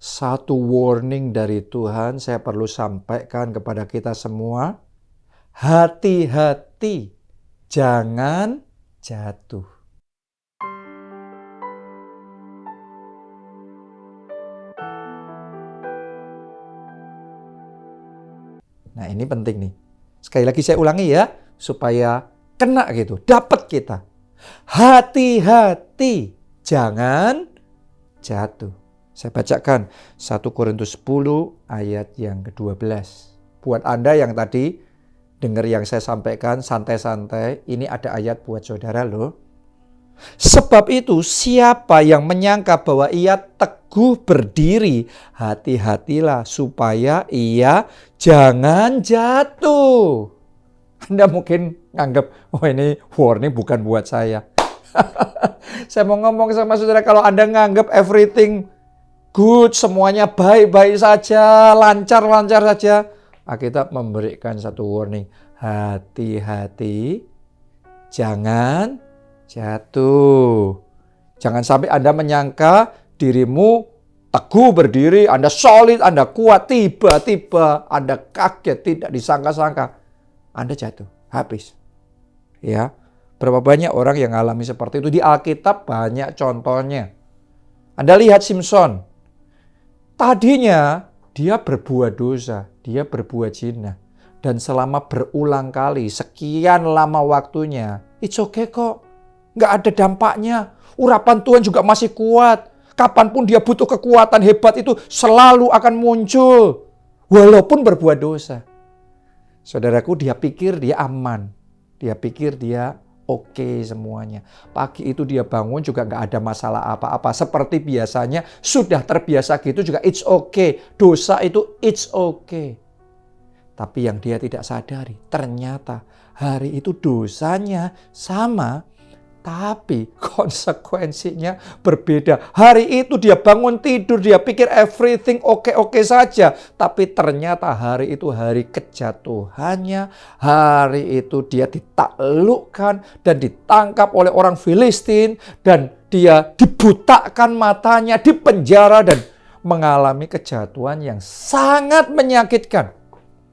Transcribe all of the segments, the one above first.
Satu warning dari Tuhan saya perlu sampaikan kepada kita semua. Hati-hati, jangan jatuh. Nah, ini penting nih. Sekali lagi saya ulangi ya, supaya kena gitu, dapat kita. Hati-hati, jangan jatuh. Saya bacakan 1 Korintus 10 ayat yang ke-12. Buat Anda yang tadi dengar yang saya sampaikan santai-santai, ini ada ayat buat saudara loh. Sebab itu siapa yang menyangka bahwa ia teguh berdiri, hati-hatilah supaya ia jangan jatuh. Anda mungkin nganggap, oh ini warning bukan buat saya. Saya mau ngomong sama saudara, kalau Anda nganggap everything good, semuanya baik-baik saja, lancar-lancar saja, Alkitab memberikan satu warning. Hati-hati, jangan jatuh. Jangan sampai Anda menyangka dirimu teguh berdiri, Anda solid, Anda kuat, tiba-tiba Anda kaget, tidak disangka-sangka, Anda jatuh, habis. Ya, berapa banyak orang yang alami seperti itu di Alkitab, banyak contohnya. Anda lihat Simpson. Tadinya dia berbuat dosa, dia berbuat zina. Dan selama berulang kali, sekian lama waktunya, it's okay kok. Nggak ada dampaknya. Urapan Tuhan juga masih kuat. Kapanpun dia butuh kekuatan hebat itu selalu akan muncul. Walaupun berbuat dosa. Saudaraku, dia pikir dia aman. Dia pikir dia oke semuanya. Pagi itu dia bangun juga nggak ada masalah apa-apa. Seperti biasanya, sudah terbiasa gitu juga it's okay. Dosa itu it's okay. Tapi yang dia tidak sadari, ternyata hari itu dosanya sama, tapi konsekuensinya berbeda. Hari itu dia bangun tidur, dia pikir everything oke-oke saja. Tapi ternyata hari itu hari kejatuhannya. Hari itu dia ditaklukkan dan ditangkap oleh orang Filistin. Dan dia dibutakan matanya, dipenjara dan mengalami kejatuhan yang sangat menyakitkan.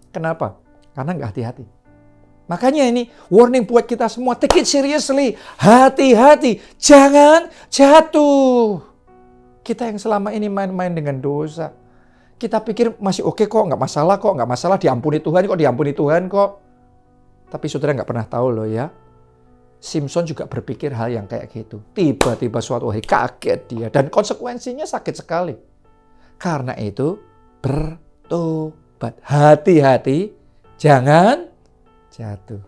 Kenapa? Karena nggak hati-hati. Makanya ini warning buat kita semua. Take it seriously. Hati-hati. Jangan jatuh. Kita yang selama ini main-main dengan dosa. Kita pikir masih oke kok. Nggak masalah kok. Nggak masalah. Diampuni Tuhan kok. Diampuni Tuhan kok. Tapi saudara nggak pernah tahu loh ya. Simpson juga berpikir hal yang kayak gitu. Tiba-tiba suatu hari kaget dia. Dan konsekuensinya sakit sekali. Karena itu bertobat. Hati-hati. Jangan jatuh.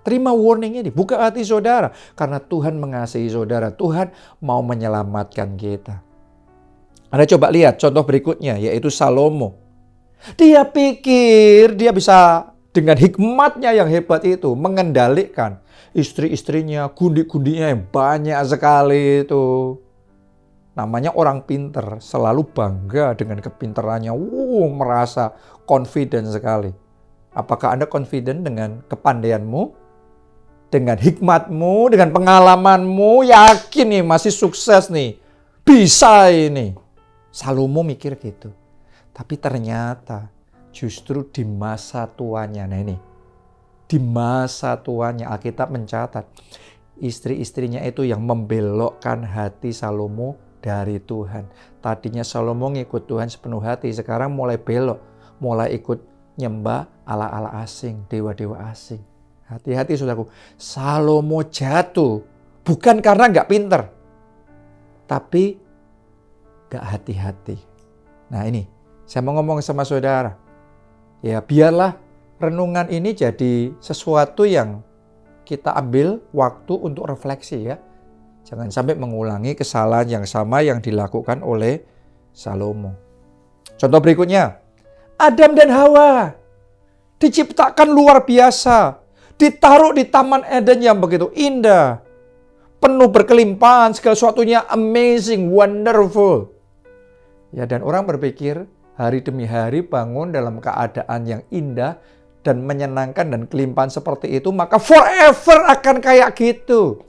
Terima warningnya, buka hati saudara. Karena Tuhan mengasihi saudara. Tuhan mau menyelamatkan kita. Anda coba lihat contoh berikutnya, yaitu Salomo. Dia pikir dia bisa dengan hikmatnya yang hebat itu mengendalikan istri-istrinya, gundi-gundinya yang banyak sekali itu. Namanya orang pinter, selalu bangga dengan kepinterannya. Merasa confident sekali. Apakah Anda confident dengan kepandaianmu, dengan hikmatmu, dengan pengalamanmu, yakin nih masih sukses nih, bisa ini. Salomo mikir gitu. Tapi ternyata justru di masa tuanya, nah ini, di masa tuanya Alkitab mencatat, istri-istrinya itu yang membelokkan hati Salomo dari Tuhan. Tadinya Salomo ngikut Tuhan sepenuh hati, sekarang mulai belok, mulai ikut nyembah ala-ala asing, dewa-dewa asing. Hati-hati saudaraku, Salomo jatuh bukan karena nggak pinter, tapi nggak hati-hati. Nah ini, saya mau ngomong sama saudara. Ya biarlah renungan ini jadi sesuatu yang kita ambil waktu untuk refleksi ya. Jangan sampai mengulangi kesalahan yang sama yang dilakukan oleh Salomo. Contoh berikutnya. Adam dan Hawa diciptakan luar biasa, ditaruh di Taman Eden yang begitu indah, penuh berkelimpahan, segala sesuatunya amazing, wonderful. Ya, dan orang berpikir hari demi hari bangun dalam keadaan yang indah dan menyenangkan dan kelimpahan seperti itu, maka forever akan kayak gitu.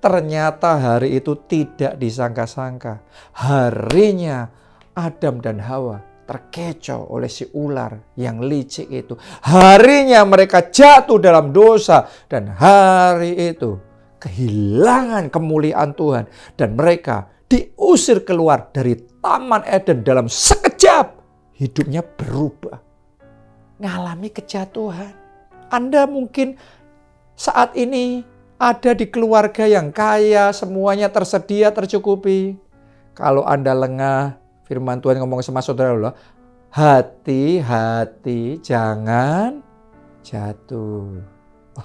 Ternyata hari itu tidak disangka-sangka. Harinya Adam dan Hawa terkecoh oleh si ular yang licik itu. Harinya mereka jatuh dalam dosa. Dan hari itu kehilangan kemuliaan Tuhan. Dan mereka diusir keluar dari Taman Eden dalam sekejap. Hidupnya berubah. Ngalami kejatuhan. Anda mungkin saat ini ada di keluarga yang kaya, semuanya tersedia, tercukupi. Kalau Anda lengah, firman Tuhan ngomong sama saudara loh, hati-hati jangan jatuh.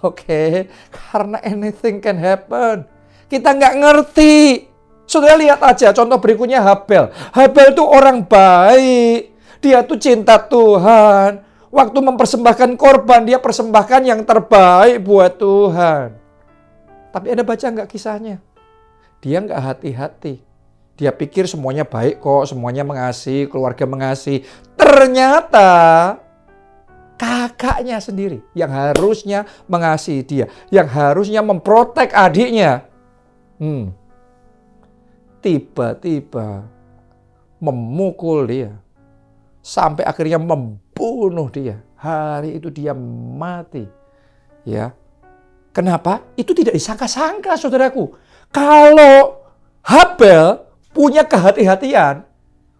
Oke, karena anything can happen. Kita nggak ngerti. Saudara lihat aja contoh berikutnya Habel. Habel itu orang baik. Dia tuh cinta Tuhan. Waktu mempersembahkan korban, dia persembahkan yang terbaik buat Tuhan. Tapi Anda baca nggak kisahnya? Dia nggak hati-hati. Dia pikir semuanya baik kok, semuanya mengasihi, keluarga mengasihi. Ternyata kakaknya sendiri yang harusnya mengasihi dia, yang harusnya memprotek adiknya. Tiba-tiba memukul dia. Sampai akhirnya membunuh dia. Hari itu dia mati. Ya. Kenapa? Itu tidak disangka-sangka, saudaraku. Kalau Habel punya kehati-hatian,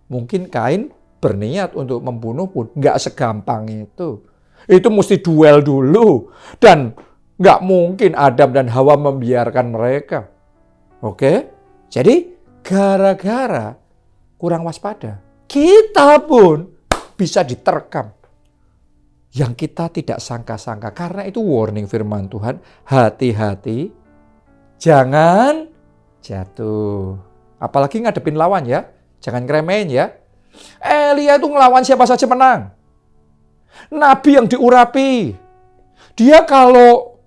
mungkin Kain berniat untuk membunuh pun nggak segampang itu. Itu mesti duel dulu. Dan nggak mungkin Adam dan Hawa membiarkan mereka. Oke? Jadi gara-gara kurang waspada, kita pun bisa diterkam. Yang kita tidak sangka-sangka. Karena itu warning firman Tuhan. Hati-hati. Jangan jatuh. Apalagi ngadepin lawan ya. Jangan ngeremehin ya. Elia itu ngelawan siapa saja menang. Nabi yang diurapi. Dia kalau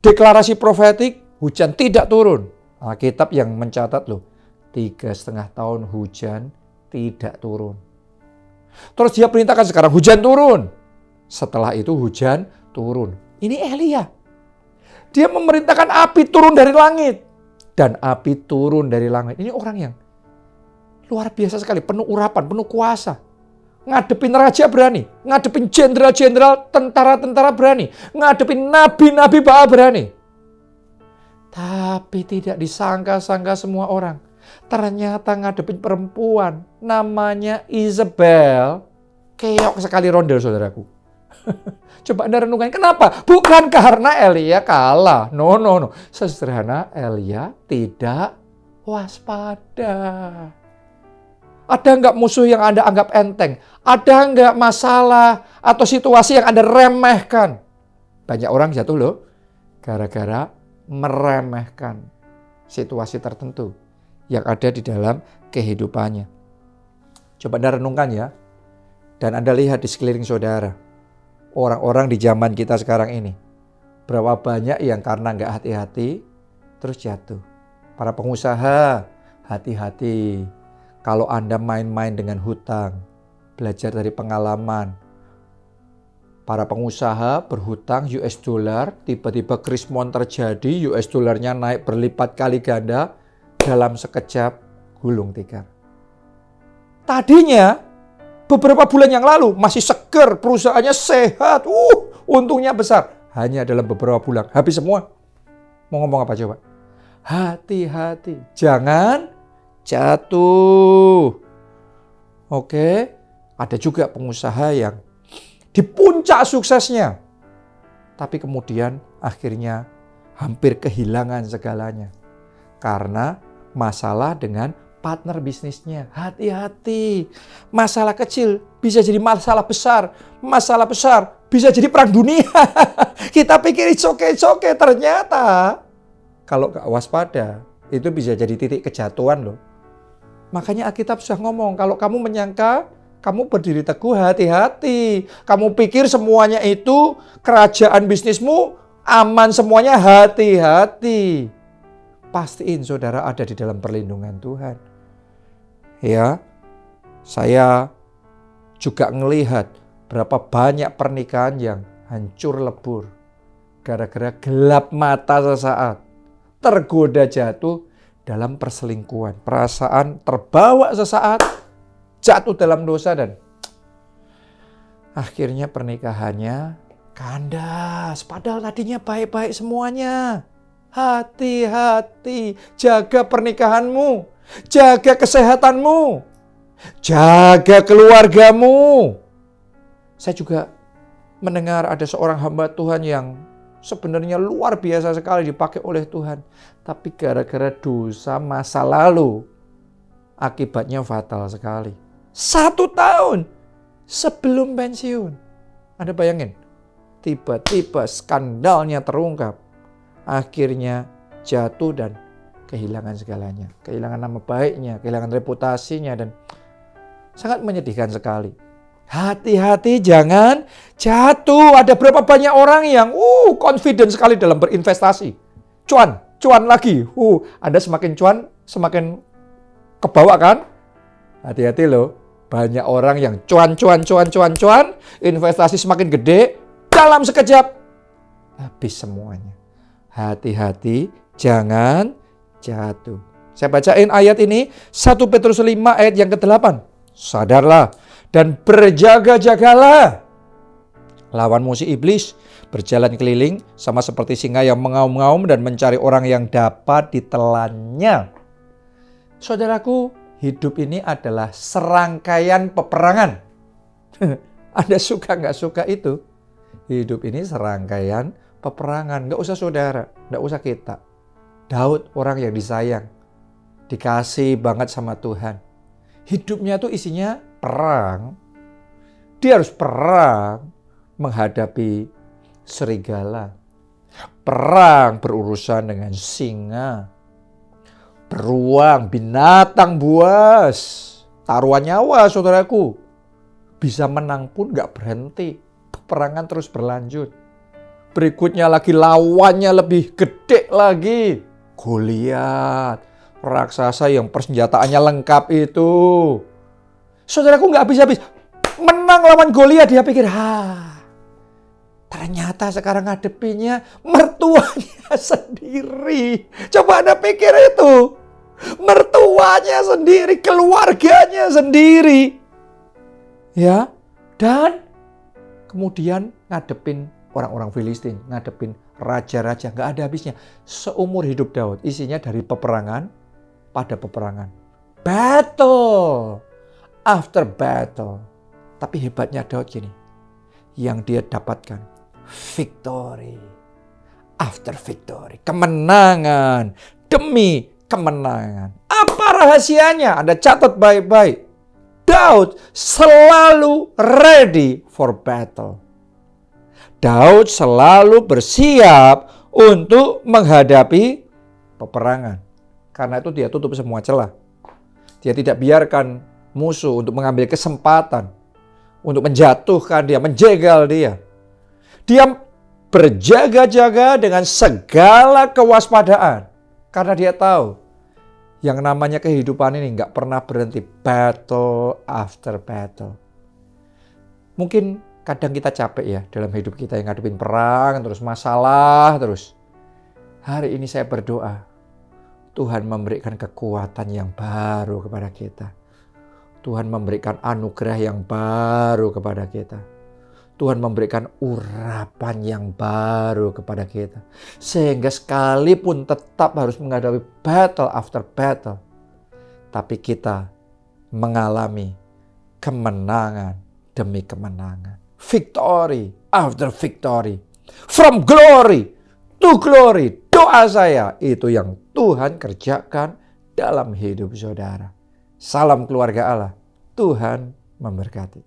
deklarasi profetik, hujan tidak turun. Alkitab yang mencatat loh. 3,5 tahun hujan tidak turun. Terus dia perintahkan sekarang hujan turun. Setelah itu hujan turun. Ini Elia. Dia memerintahkan api turun dari langit. Dan api turun dari langit. Ini orang yang luar biasa sekali. Penuh urapan, penuh kuasa. Ngadepin raja berani. Ngadepin jenderal-jenderal, tentara-tentara berani. Ngadepin nabi-nabi Baal berani. Tapi tidak disangka-sangka semua orang. Ternyata ngadepin perempuan namanya Isabel. Keok sekali rondel saudaraku. Coba Anda renungkan kenapa? Bukan karena Elia kalah. No. Sesederhana Elia tidak waspada. Ada nggak musuh yang Anda anggap enteng? Ada nggak masalah atau situasi yang Anda remehkan? Banyak orang jatuh loh. Gara-gara meremehkan situasi tertentu yang ada di dalam kehidupannya. Coba Anda renungkan ya. Dan Anda lihat di sekeliling saudara. Orang-orang di zaman kita sekarang ini. Berapa banyak yang karena nggak hati-hati terus jatuh. Para pengusaha, hati-hati. Kalau Anda main-main dengan hutang, belajar dari pengalaman. Para pengusaha berhutang US dollar, tiba-tiba krismon terjadi, US dollarnya naik berlipat kali ganda, dalam sekejap gulung tikar. Tadinya beberapa bulan yang lalu masih seger, perusahaannya sehat, untungnya besar. Hanya dalam beberapa bulan habis semua. Mau ngomong apa coba? Hati-hati, jangan jatuh. Oke, ada juga pengusaha yang di puncak suksesnya, tapi kemudian akhirnya hampir kehilangan segalanya karena masalah dengan partner bisnisnya. Hati-hati. Masalah kecil bisa jadi masalah besar. Masalah besar bisa jadi perang dunia. Kita pikir it's okay. Ternyata kalau gak waspada, itu bisa jadi titik kejatuhan loh. Makanya Alkitab sudah ngomong, kalau kamu menyangka kamu berdiri teguh, hati-hati. Kamu pikir semuanya itu kerajaan bisnismu aman semuanya, hati-hati. Pastiin saudara ada di dalam perlindungan Tuhan. Ya, saya juga ngelihat berapa banyak pernikahan yang hancur lebur. Gara-gara gelap mata sesaat. tergoda jatuh dalam perselingkuhan. Perasaan terbawa sesaat, jatuh dalam dosa dan akhirnya pernikahannya kandas. Padahal tadinya baik-baik semuanya. Hati-hati, jaga pernikahanmu, jaga kesehatanmu, jaga keluargamu. Saya juga mendengar ada seorang hamba Tuhan yang sebenarnya luar biasa sekali dipakai oleh Tuhan. Tapi gara-gara dosa masa lalu, akibatnya fatal sekali. 1 tahun sebelum pensiun. Anda bayangin, tiba-tiba skandalnya terungkap. Akhirnya jatuh dan kehilangan segalanya. Kehilangan nama baiknya, kehilangan reputasinya dan sangat menyedihkan sekali. Hati-hati jangan jatuh. Ada berapa banyak orang yang confident sekali dalam berinvestasi. Cuan lagi. Anda semakin cuan, semakin kebawa kan? Hati-hati loh. Banyak orang yang cuan, investasi semakin gede, dalam sekejap habis semuanya. Hati-hati, jangan jatuh. Saya bacain ayat ini, 1 Petrus 5 ayat yang ke-8. Sadarlah dan berjaga-jagalah. Lawanmu si iblis berjalan keliling sama seperti singa yang mengaum-ngaum dan mencari orang yang dapat ditelannya. Saudaraku, hidup ini adalah serangkaian peperangan. Anda suka nggak suka itu? Hidup ini serangkaian peperangan. Nggak usah saudara, nggak usah kita. Daud orang yang disayang, dikasih banget sama Tuhan. Hidupnya tuh isinya perang. Dia harus perang menghadapi serigala. Perang berurusan dengan singa. Beruang, binatang buas. Taruhan nyawa saudaraku. Bisa menang pun nggak berhenti. Peperangan terus berlanjut. Berikutnya lagi lawannya lebih gede lagi. Goliat, raksasa yang persenjataannya lengkap itu. Saudaraku nggak habis-habis. Menang lawan Goliat, dia pikir, ternyata sekarang ngadepinnya mertuanya sendiri. Coba Anda pikir itu. Mertuanya sendiri, keluarganya sendiri. Ya, dan kemudian ngadepin orang-orang Filistin, ngadepin raja-raja, nggak ada habisnya. Seumur hidup Daud isinya dari peperangan pada peperangan. Battle after battle. Tapi hebatnya Daud gini, yang dia dapatkan victory after victory. Kemenangan demi kemenangan. Apa rahasianya? Anda catat baik-baik. Daud selalu ready for battle. Daud selalu bersiap untuk menghadapi peperangan. Karena itu dia tutup semua celah. Dia tidak biarkan musuh untuk mengambil kesempatan, untuk menjatuhkan dia, menjegal dia. Dia berjaga-jaga dengan segala kewaspadaan. Karena dia tahu yang namanya kehidupan ini nggak pernah berhenti. Battle after battle. Mungkin kadang kita capek ya dalam hidup kita yang ngadepin perang, terus masalah, terus. Hari ini saya berdoa, Tuhan memberikan kekuatan yang baru kepada kita. Tuhan memberikan anugerah yang baru kepada kita. Tuhan memberikan urapan yang baru kepada kita. Sehingga sekalipun tetap harus menghadapi battle after battle, tapi kita mengalami kemenangan demi kemenangan. Victory after victory. From glory to glory. Doa saya itu yang Tuhan kerjakan dalam hidup saudara. Salam keluarga Allah. Tuhan memberkati.